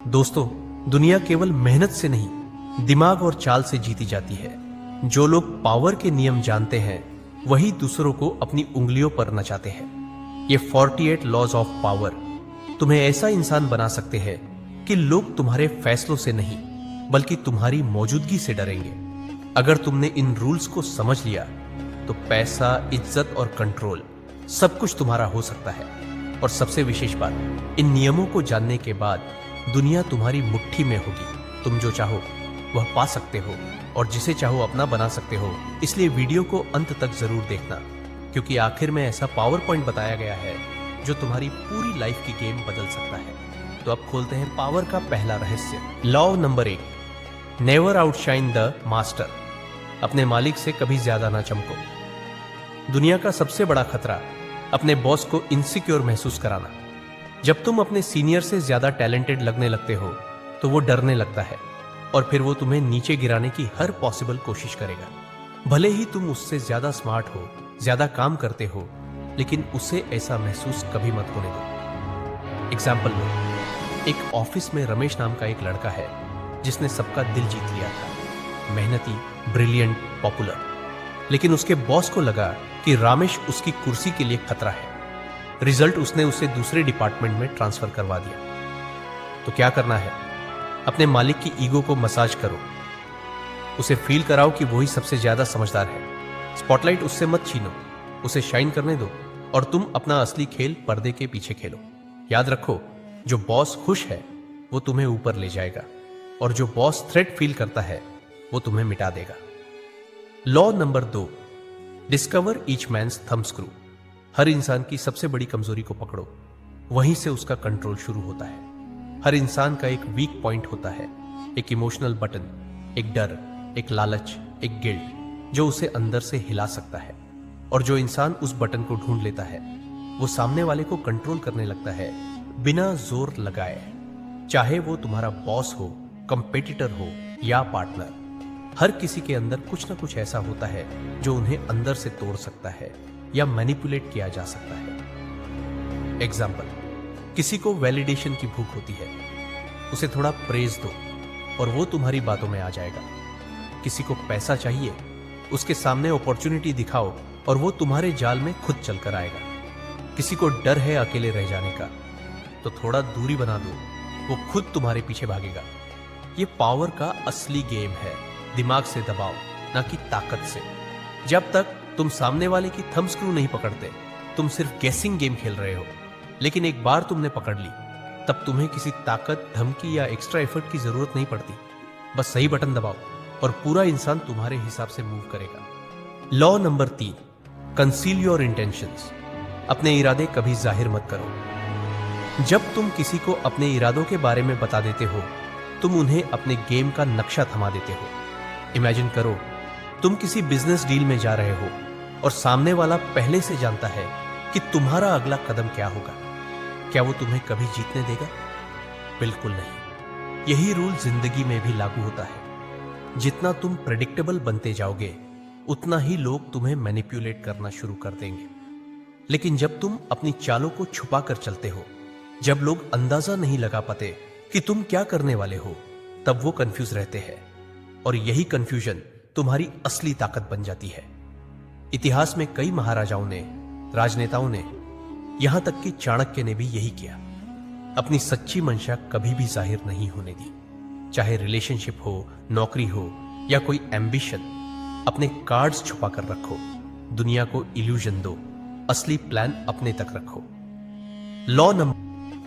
दोस्तों, दुनिया केवल मेहनत से नहीं, दिमाग और चाल से जीती जाती है। जो लोग पावर के नियम जानते हैं वही दूसरों को अपनी उंगलियों पर नचाते हैं। ये 48 लॉज ऑफ पावर तुम्हें ऐसा इंसान बना सकते हैं कि लोग तुम्हारे फैसलों से नहीं बल्कि तुम्हारी मौजूदगी से डरेंगे। अगर तुमने इन रूल्स को समझ लिया तो पैसा, इज्जत और कंट्रोल सब कुछ तुम्हारा हो सकता है। और सबसे विशेष बात, इन नियमों को जानने के बाद दुनिया तुम्हारी मुट्ठी में होगी। तुम जो चाहो वह पा सकते हो और जिसे चाहो अपना बना सकते हो। इसलिए वीडियो को अंत तक जरूर देखना, क्योंकि आखिर में ऐसा पावर पॉइंट बताया गया है जो तुम्हारी पूरी लाइफ की गेम बदल सकता है। तो अब खोलते हैं पावर का पहला रहस्य। Law number 1, never outshine the master. अपने मालिक से कभी ज्यादा ना चमको। दुनिया का सबसे बड़ा खतरा अपने बॉस को इनसिक्योर महसूस कराना। जब तुम अपने सीनियर से ज्यादा टैलेंटेड लगने लगते हो तो वो डरने लगता है और फिर वो तुम्हें नीचे गिराने की हर पॉसिबल कोशिश करेगा। भले ही तुम उससे ज्यादा स्मार्ट हो, ज्यादा काम करते हो, लेकिन उसे ऐसा महसूस कभी मत होने दो। एग्जाम्पल लो, एक ऑफिस में रमेश नाम का एक लड़का है जिसने सबका दिल जीत लिया था। मेहनती, ब्रिलियंट, पॉपुलर। लेकिन उसके बॉस को लगा कि रामेश उसकी कुर्सी के लिए खतरा है। रिजल्ट, उसने उसे दूसरे डिपार्टमेंट में ट्रांसफर करवा दिया। तो क्या करना है? अपने मालिक की ईगो को मसाज करो। उसे फील कराओ कि वही सबसे ज्यादा समझदार है। स्पॉटलाइट उससे मत छीनो, उसे शाइन करने दो और तुम अपना असली खेल पर्दे के पीछे खेलो। याद रखो, जो बॉस खुश है वो तुम्हें ऊपर ले जाएगा और जो बॉस थ्रेट फील करता है वो तुम्हें मिटा देगा। Law number 2, discover each man's thumb screw. हर इंसान की सबसे बड़ी कमजोरी को पकड़ो, वहीं से उसका कंट्रोल शुरू होता है। हर इंसान का एक वीक पॉइंट होता है, एक इमोशनल बटन, एक डर, एक लालच, एक गिल्ट जो उसे अंदर से हिला सकता है। और जो इंसान उस बटन को ढूंढ लेता है वो सामने वाले को कंट्रोल करने लगता है बिना जोर लगाए। चाहे वो तुम्हारा बॉस हो, कंपेटिटर हो या पार्टनर, हर किसी के अंदर कुछ ना कुछ ऐसा होता है जो उन्हें अंदर से तोड़ सकता है या मैनिपुलेट किया जा सकता है। एग्जाम्पल, किसी को वैलिडेशन की भूख होती है, उसे थोड़ा प्रेज दो और वो तुम्हारी बातों में आ जाएगा। किसी को पैसा चाहिए, उसके सामने अपॉर्चुनिटी दिखाओ और वो तुम्हारे जाल में खुद चलकर आएगा। किसी को डर है अकेले रह जाने का, तो थोड़ा दूरी बना दो, वो खुद तुम्हारे पीछे भागेगा। ये पावर का असली गेम है, दिमाग से दबाओ ना कि ताकत से। जब तक तुम सामने वाले की थंब स्क्रू नहीं पकड़ते, तुम सिर्फ गेसिंग गेम खेल रहे हो। लेकिन एक बार तुमने पकड़ ली, तब तुम्हें किसी ताकत, धमकी या एक्स्ट्रा एफर्ट की जरूरत नहीं पड़ती। बस सही बटन दबाओ और पूरा इंसान तुम्हारे हिसाब से मूव करेगा। Law number 3, conceal your intentions. अपने इरादे कभी जाहिर मत करो। जब तुम किसी को अपने इरादों के बारे में बता देते हो, तुम उन्हें अपने गेम का नक्शा थमा देते हो। इमेजिन करो, तुम किसी बिजनेस डील में जा रहे हो और सामने वाला पहले से जानता है कि तुम्हारा अगला कदम क्या होगा। क्या वो तुम्हें कभी जीतने देगा? बिल्कुल नहीं। यही रूल जिंदगी में भी लागू होता है। जितना तुम प्रेडिक्टेबल बनते जाओगे, उतना ही लोग तुम्हें मैनिपुलेट करना शुरू कर देंगे। लेकिन जब तुम अपनी चालों को छुपा कर चलते हो, जब लोग अंदाजा नहीं लगा पाते कि तुम क्या करने वाले हो, तब वो कंफ्यूज रहते हैं और यही कंफ्यूजन तुम्हारी असली ताकत बन जाती है। इतिहास में कई महाराजाओं ने, राजनेताओं ने, यहां तक कि चाणक्य ने भी यही किया। अपनी सच्ची मंशा कभी भी जाहिर नहीं होने दी। चाहे रिलेशनशिप हो, नौकरी हो या कोई एम्बिशन, अपने कार्ड्स छुपा कर रखो। दुनिया को इल्यूजन दो, असली प्लान अपने तक रखो।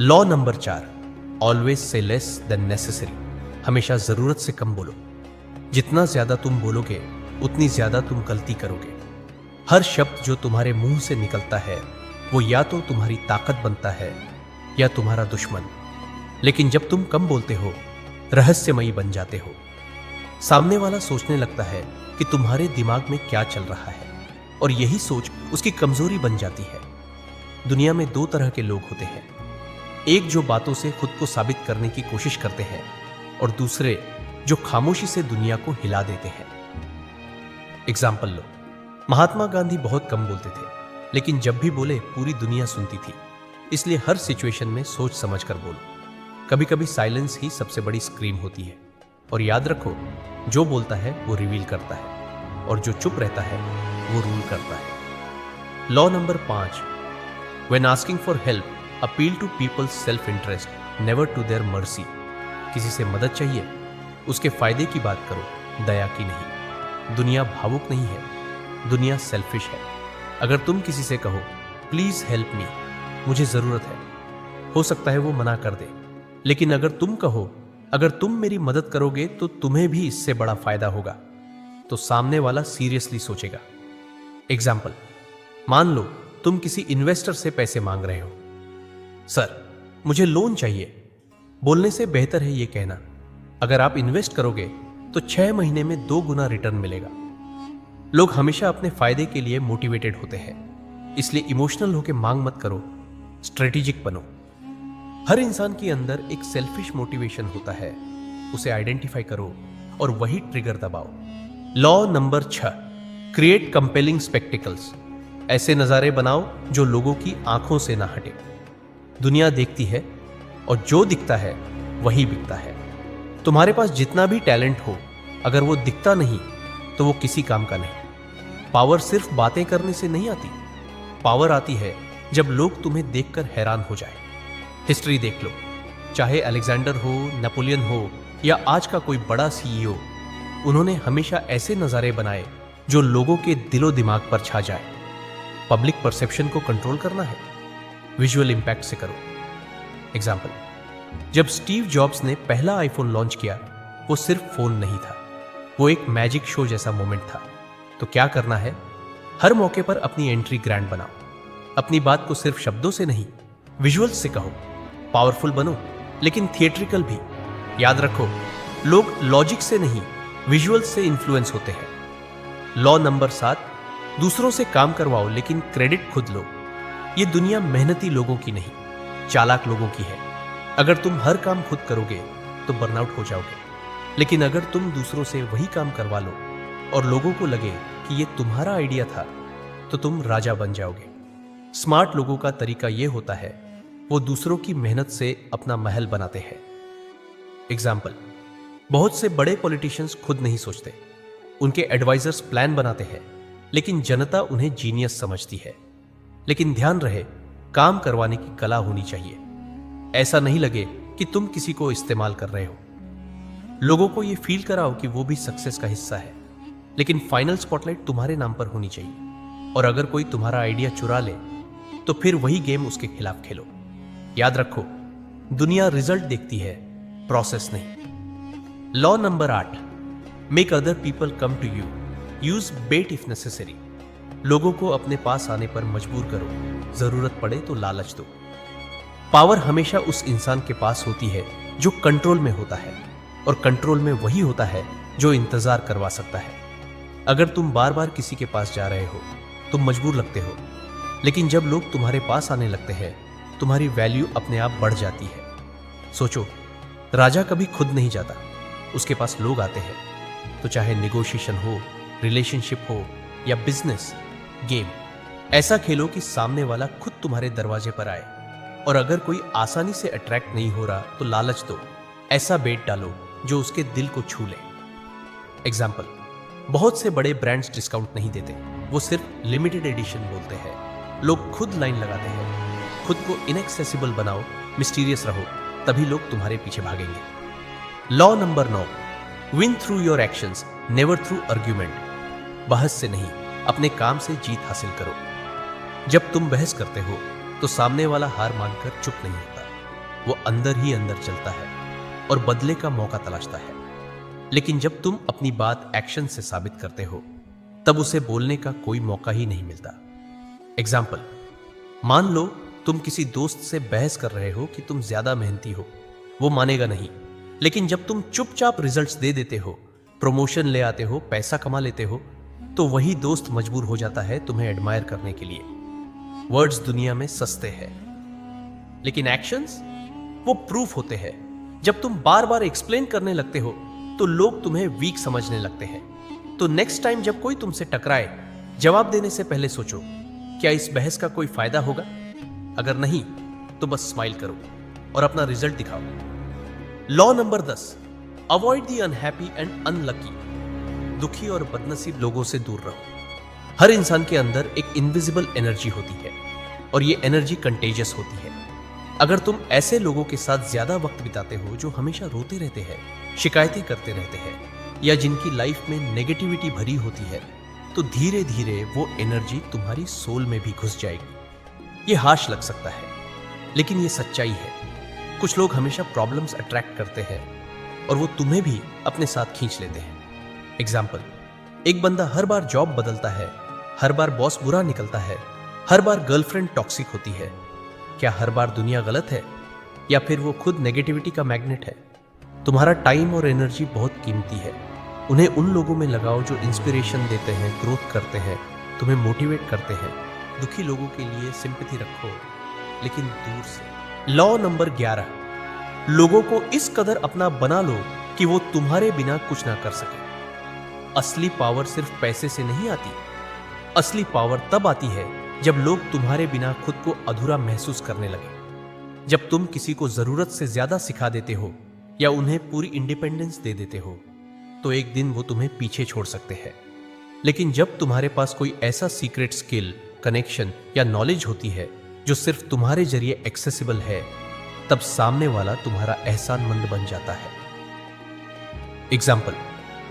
Law number 4, always say less than necessary. हमेशा जरूरत से कम बोलो। जितना ज्यादा तुम बोलोगे उतनी ज्यादा तुम गलती करोगे। हर शब्द जो तुम्हारे मुंह से निकलता है वो या तो तुम्हारी ताकत बनता है या तुम्हारा दुश्मन। लेकिन जब तुम कम बोलते हो, रहस्यमयी बन जाते हो। सामने वाला सोचने लगता है कि तुम्हारे दिमाग में क्या चल रहा है और यही सोच उसकी कमजोरी बन जाती है। दुनिया में 2 तरह के लोग होते हैं, एक जो बातों से खुद को साबित करने की कोशिश करते हैं और दूसरे जो खामोशी से दुनिया को हिला देते हैं। एग्जाम्पल लो, महात्मा गांधी बहुत कम बोलते थे, लेकिन जब भी बोले पूरी दुनिया सुनती थी। इसलिए हर सिचुएशन में सोच समझ कर बोलो। कभी कभी साइलेंस ही सबसे बड़ी स्क्रीम होती है। और याद रखो, जो बोलता है वो रिवील करता है, और जो चुप रहता है वो रूल करता है। Law number 5, when asking for help appeal to people's self interest, never to their mercy. किसी से मदद चाहिए, उसके फायदे की बात करो, दया की नहीं। दुनिया भावुक नहीं है, दुनिया सेल्फिश है। अगर तुम किसी से कहो प्लीज हेल्प मी, मुझे जरूरत है, हो सकता है वो मना कर दे। लेकिन अगर तुम कहो अगर तुम मेरी मदद करोगे तो तुम्हें भी इससे बड़ा फायदा होगा, तो सामने वाला सीरियसली सोचेगा। एग्जाम्पल, मान लो तुम किसी इन्वेस्टर से पैसे मांग रहे हो। सर, मुझे लोन चाहिए। बोलने से बेहतर है ये कहना, अगर आप इन्वेस्ट करोगे तो 6 महीने में 2 गुना रिटर्न मिलेगा। लोग हमेशा अपने फायदे के लिए मोटिवेटेड होते हैं, इसलिए इमोशनल होकर मांग मत करो, स्ट्रेटेजिक बनो। हर इंसान के अंदर एक सेल्फिश मोटिवेशन होता है, उसे आइडेंटिफाई करो और वही ट्रिगर दबाओ। Law number 6, create compelling spectacles. ऐसे नजारे बनाओ जो लोगों की आंखों से ना हटे। दुनिया देखती है और जो दिखता है वही बिकता है। तुम्हारे पास जितना भी टैलेंट हो, अगर वो दिखता नहीं तो वो किसी काम का नहीं। पावर सिर्फ बातें करने से नहीं आती, पावर आती है जब लोग तुम्हें देखकर हैरान हो जाए। हिस्ट्री देख लो, चाहे अलेक्जेंडर हो, नेपोलियन हो या आज का कोई बड़ा सीईओ, उन्होंने हमेशा ऐसे नजारे बनाए जो लोगों के दिलो दिमाग पर छा जाए। पब्लिक परसेप्शन को कंट्रोल करना है, विजुअल इंपैक्ट से करो। एग्जाम्पल, जब स्टीव जॉब्स ने पहला आईफोन लॉन्च किया, वो सिर्फ फोन नहीं था, वो एक मैजिक शो जैसा मोमेंट था। तो क्या करना है, हर मौके पर अपनी एंट्री ग्रैंड बनाओ। अपनी बात को सिर्फ शब्दों से नहीं, विजुअल्स से कहो। पावरफुल बनो, लेकिन थिएट्रिकल भी। याद रखो, लोग लॉजिक से नहीं, विजुअल्स से इन्फ्लुएंस होते हैं। लॉ नंबर 7, दूसरों से काम करवाओ लेकिन क्रेडिट खुद लो। ये दुनिया मेहनती लोगों की नहीं, चालाक लोगों की है। अगर तुम हर काम खुद करोगे तो बर्नआउट हो जाओगे, लेकिन अगर तुम दूसरों से वही काम करवा लो और लोगों को लगे कि ये तुम्हारा आइडिया था, तो तुम राजा बन जाओगे। स्मार्ट लोगों का तरीका यह होता है, वो दूसरों की मेहनत से अपना महल बनाते हैं। एग्जाम्पल, बहुत से बड़े पॉलिटिशियंस खुद नहीं सोचते, उनके एडवाइजर्स प्लान बनाते हैं, लेकिन जनता उन्हें जीनियस समझती है। लेकिन ध्यान रहे, काम करवाने की कला होनी चाहिए। ऐसा नहीं लगे कि तुम किसी को इस्तेमाल कर रहे हो। लोगों को यह फील कराओ कि वो भी सक्सेस का हिस्सा है, लेकिन फाइनल स्पॉटलाइट तुम्हारे नाम पर होनी चाहिए। और अगर कोई तुम्हारा आइडिया चुरा ले तो फिर वही गेम उसके खिलाफ खेलो। याद रखो, दुनिया रिजल्ट देखती है, प्रोसेस नहीं। Law number 8, make other people come to you, use bait if necessary. लोगों को अपने पास आने पर मजबूर करो, जरूरत पड़े तो लालच दो। पावर हमेशा उस इंसान के पास होती है जो कंट्रोल में होता है, और कंट्रोल में वही होता है जो इंतजार करवा सकता है। अगर तुम बार बार किसी के पास जा रहे हो, तुम मजबूर लगते हो, लेकिन जब लोग तुम्हारे पास आने लगते हैं, तुम्हारी वैल्यू अपने आप बढ़ जाती है। सोचो, राजा कभी खुद नहीं जाता, उसके पास लोग आते हैं। तो चाहे निगोशिएशन हो, रिलेशनशिप हो या बिजनेस, गेम ऐसा खेलो कि सामने वाला खुद तुम्हारे दरवाजे पर आए। और अगर कोई आसानी से अट्रैक्ट नहीं हो रहा तो लालच दो, ऐसा बेट डालो जो उसके दिल को छू ले। एग्जाम्पल, बहुत से बड़े ब्रांड्स डिस्काउंट नहीं देते, वो सिर्फ लिमिटेड एडिशन बोलते हैं। लोग खुद लाइन लगाते हैं। खुद को इनएक्सेसिबल बनाओ, मिस्टीरियस रहो, तभी लोग तुम्हारे पीछे भागेंगे। Law number 9, win through your actions, never through argument. बहस से नहीं, अपने काम से जीत हासिल करो। जब तुम बहस करते हो तो सामने वाला हार मानकर चुप नहीं होता, वो अंदर ही अंदर चलता है और बदले का मौका तलाशता है। लेकिन जब तुम अपनी बात एक्शन से साबित करते हो, तब उसे बोलने का कोई मौका ही नहीं मिलता। एग्जाम्पल, मान लो तुम किसी दोस्त से बहस कर रहे हो कि तुम ज्यादा मेहनती हो, वो मानेगा नहीं। लेकिन जब तुम चुपचाप रिजल्ट्स दे देते हो, प्रमोशन ले आते हो, पैसा कमा लेते हो, तो वही दोस्त मजबूर हो जाता है तुम्हें एडमायर करने के लिए। वर्ड्स दुनिया में सस्ते हैं, लेकिन एक्शंस वो प्रूफ होते हैं। जब तुम बार बार एक्सप्लेन करने लगते हो तो लोग तुम्हें वीक समझने लगते हैं। तो नेक्स्ट टाइम जब कोई तुमसे टकराए, जवाब देने से पहले सोचो, क्या इस बहस का कोई फायदा होगा? अगर नहीं तो बस स्माइल करो और अपना रिजल्ट दिखाओ। Law number 10, avoid the unhappy and unlucky. दुखी और बदनसीब लोगों से दूर रहो। हर इंसान के अंदर एक इनविजिबल एनर्जी होती है और ये एनर्जी कंटेजियस होती है। अगर तुम ऐसे लोगों के साथ ज्यादा वक्त बिताते हो जो हमेशा रोते रहते हैं, शिकायतें करते रहते हैं या जिनकी लाइफ में नेगेटिविटी भरी होती है, तो धीरे धीरे वो एनर्जी तुम्हारी सोल में भी घुस जाएगी। ये हाश लग सकता है, लेकिन ये सच्चाई है। कुछ लोग हमेशा प्रॉब्लम्स अट्रैक्ट करते हैं और वो तुम्हें भी अपने साथ खींच लेते हैं। एग्जाम्पल, एक बंदा हर बार जॉब बदलता है, हर बार बॉस बुरा निकलता है, हर बार गर्लफ्रेंड टॉक्सिक होती है। क्या हर बार दुनिया गलत है या फिर वो खुद नेगेटिविटी का मैग्नेट है? तुम्हारा टाइम और एनर्जी बहुत कीमती है। उन्हें उन लोगों में लगाओ जो इंस्पिरेशन देते हैं, ग्रोथ करते हैं, तुम्हें मोटिवेट करते हैं। दुखी लोगों के लिए सिंपैथी रखो, लेकिन दूर से। लॉ नंबर 11, लोगों को इस कदर अपना बना लो कि वो तुम्हारे बिना कुछ ना कर सके। असली पावर सिर्फ पैसे से नहीं आती। असली पावर तब आती है जब लोग तुम्हारे बिना खुद को अधूरा महसूस करने लगे। जब तुम किसी को जरूरत से ज्यादा सिखा देते हो या उन्हें पूरी इंडिपेंडेंस दे देते हो, तो एक दिन वो तुम्हें पीछे छोड़ सकते हैं। लेकिन जब तुम्हारे पास कोई ऐसा सीक्रेट स्किल, कनेक्शन या नॉलेज होती है जो सिर्फ तुम्हारे जरिए एक्सेसिबल है, तब सामने वाला तुम्हारा एहसानमंद बन जाता है। एग्जाम्पल,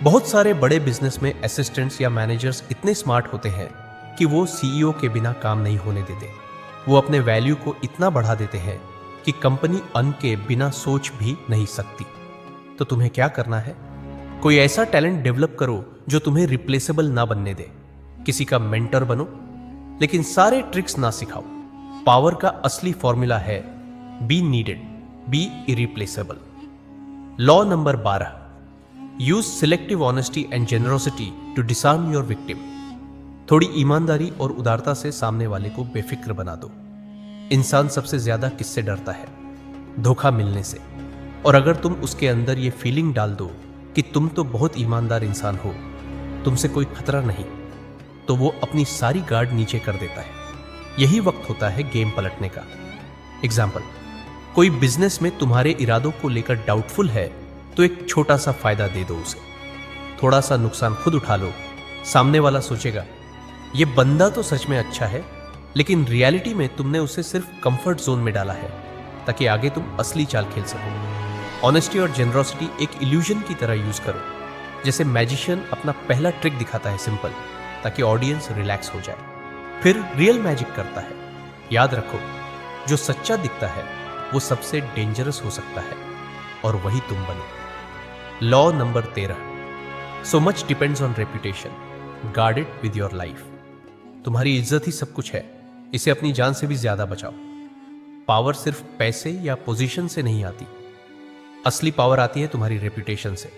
बहुत सारे बड़े बिजनेस में असिस्टेंट्स या मैनेजर्स इतने स्मार्ट होते हैं कि वो सीईओ के बिना काम नहीं होने देते। वो अपने वैल्यू को इतना बढ़ा देते हैं कि कंपनी अन के बिना सोच भी नहीं सकती। तो तुम्हें क्या करना है? कोई ऐसा टैलेंट डेवलप करो जो तुम्हें रिप्लेसेबल ना बनने दे। किसी का मेंटर बनो, लेकिन सारे ट्रिक्स ना सिखाओ। पावर का असली फॉर्मूला है be needed, be irreplaceable. Law number 12, use selective honesty and generosity to disarm your victim. थोड़ी ईमानदारी और उदारता से सामने वाले को बेफिक्र बना दो। इंसान सबसे ज्यादा किससे डरता है? धोखा मिलने से। और अगर तुम उसके अंदर ये फीलिंग डाल दो कि तुम तो बहुत ईमानदार इंसान हो, तुमसे कोई खतरा नहीं, तो वो अपनी सारी गार्ड नीचे कर देता है। यही वक्त होता है गेम पलटने का। एग्जाम्पल, कोई बिजनेस में तुम्हारे इरादों को लेकर डाउटफुल है, तो एक छोटा सा फायदा दे दो उसे। थोड़ा सा नुकसान खुद उठा लो। सामने वाला सोचेगा, ये बंदा तो सच में अच्छा है, लेकिन रियलिटी में तुमने उसे सिर्फ कंफर्ट जोन में डाला है, ताकि आगे तुम असली चाल खेल सको। ऑनेस्टी और जेनरोसिटी एक इल्यूजन की तरह यूज करो। जैसे मैजिशियन अपना पहला ट्रिक दिखाता है सिंपल, ताकि ऑडियंस रिलैक्स हो जाए, फिर रियल मैजिक करता है। याद रखो, जो सच्चा दिखता है वो सबसे डेंजरस हो सकता है, और वही तुम बनो। Law number 13, so much depends on reputation, guard it with your life. तुम्हारी इज्जत ही सब कुछ है, इसे अपनी जान से भी ज्यादा बचाओ। पावर सिर्फ पैसे या पोजीशन से नहीं आती। असली पावर आती है तुम्हारी रेपुटेशन से।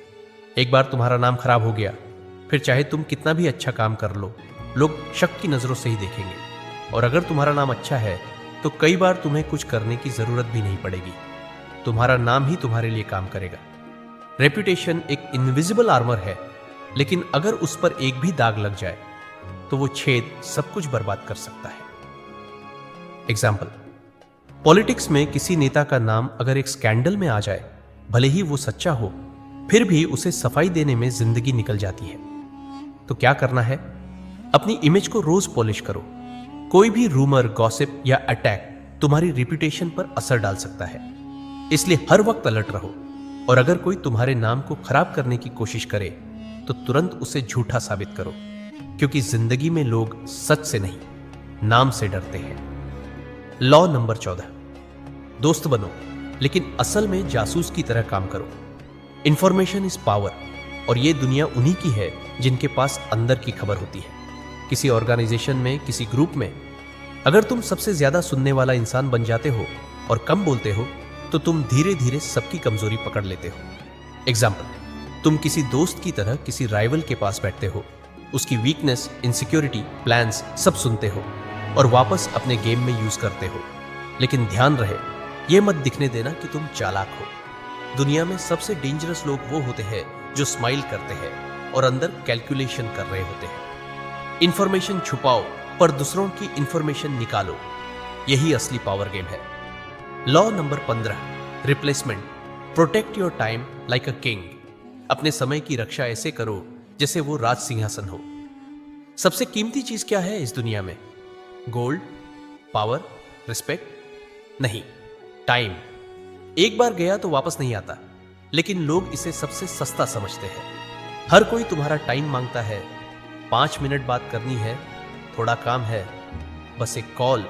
एक बार तुम्हारा नाम खराब हो गया, फिर चाहे तुम कितना भी अच्छा काम कर लो, लोग शक की नजरों से ही देखेंगे। और अगर तुम्हारा नाम अच्छा है, तो कई बार तुम्हें कुछ करने की जरूरत भी नहीं पड़ेगी। तुम्हारा नाम ही तुम्हारे लिए काम करेगा। रेपुटेशन एक इनविजिबल आर्मर है, लेकिन अगर उस पर एक भी दाग लग जाए, तो वो छेद सब कुछ बर्बाद कर सकता है। एग्जाम्पल, पॉलिटिक्स में किसी नेता का नाम अगर एक स्कैंडल में आ जाए, भले ही वो सच्चा हो, फिर भी उसे सफाई देने में जिंदगी निकल जाती है। तो क्या करना है? अपनी इमेज को रोज पॉलिश करो। कोई भी रूमर, गॉसिप या अटैक तुम्हारी रेपुटेशन पर असर डाल सकता है, इसलिए हर वक्त अलर्ट रहो। और अगर कोई तुम्हारे नाम को खराब करने की कोशिश करे, तो तुरंत उसे झूठा साबित करो, क्योंकि जिंदगी में लोग सच से नहीं, नाम से डरते हैं। लॉ नंबर 14, दोस्त बनो, लेकिन असल में जासूस की तरह काम करो। इंफॉर्मेशन इज पावर, और ये दुनिया उन्हीं की है जिनके पास अंदर की खबर होती है। किसी ऑर्गेनाइजेशन में, किसी ग्रुप में अगर तुम सबसे ज्यादा सुनने वाला इंसान बन जाते हो और कम बोलते हो, तो तुम धीरे धीरे सबकी कमजोरी पकड़ लेते हो। एग्जाम्पल, तुम किसी दोस्त की तरह किसी राइवल के पास बैठते हो, उसकी वीकनेस, इनसिक्योरिटी, प्लान्स सब सुनते हो और वापस अपने गेम में यूज करते हो। लेकिन ध्यान रहे, यह मत दिखने देना कि तुम चालाक हो। दुनिया में सबसे डेंजरस लोग वो होते हैं जो स्माइल करते हैं और अंदर कैलकुलेशन कर रहे होते हैं। इंफॉर्मेशन छुपाओ, पर दूसरों की इंफॉर्मेशन निकालो। यही असली पावर गेम है। Law number 15, replacement. Protect your time like a king. अपने समय की रक्षा ऐसे करो जैसे वो राज सिंहासन हो। सबसे कीमती चीज क्या है इस दुनिया में? Gold, power, respect? नहीं, टाइम। एक बार गया तो वापस नहीं आता, लेकिन लोग इसे सबसे सस्ता समझते हैं। हर कोई तुम्हारा टाइम मांगता है। 5 मिनट बात करनी है, थोड़ा काम है, बस एक कॉल।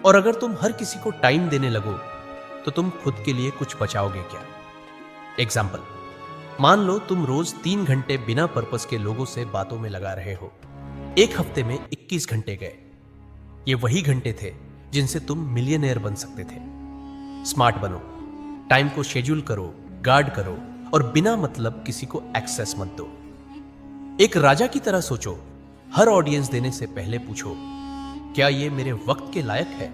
और अगर तुम हर किसी को टाइम देने लगो तो तुम खुद के लिए कुछ बचाओगे क्या? एग्जाम्पल, मान लो तुम रोज 3 घंटे बिना पर्पस के लोगों से बातों में लगा रहे हो। एक हफ्ते में 21 घंटे गए। ये वही घंटे थे जिनसे तुम मिलियनेयर बन सकते थे। स्मार्ट बनो, टाइम को शेड्यूल करो, गार्ड करो और बिना मतलब किसी को एक्सेस मत दो। एक राजा की तरह सोचो। हर ऑडियंस देने से पहले पूछो, क्या ये मेरे वक्त के लायक है?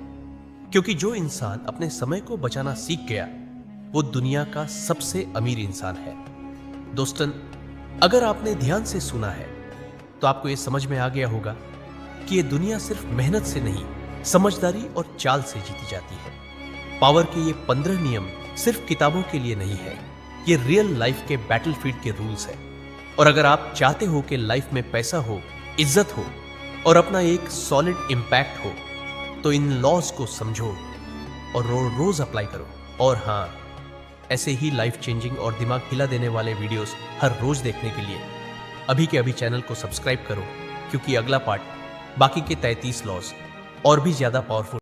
क्योंकि जो इंसान अपने समय को बचाना सीख गया वो दुनिया का सबसे अमीर इंसान है। दोस्तन, अगर आपने ध्यान से सुना है तो आपको यह समझ में आ गया होगा कि ये दुनिया सिर्फ मेहनत से नहीं, समझदारी और चाल से जीती जाती है। पावर के ये 15 नियम सिर्फ किताबों के लिए नहीं है, ये रियल लाइफ के बैटलफील्ड के रूल्स है। और अगर आप चाहते हो कि लाइफ में पैसा हो, इज्जत हो और अपना एक सॉलिड इंपैक्ट हो, तो इन लॉज को समझो और रोज अप्लाई करो। और हाँ, ऐसे ही लाइफ चेंजिंग और दिमाग हिला देने वाले वीडियोस हर रोज देखने के लिए अभी के अभी चैनल को सब्सक्राइब करो, क्योंकि अगला पार्ट बाकी के 33 लॉज और भी ज्यादा पावरफुल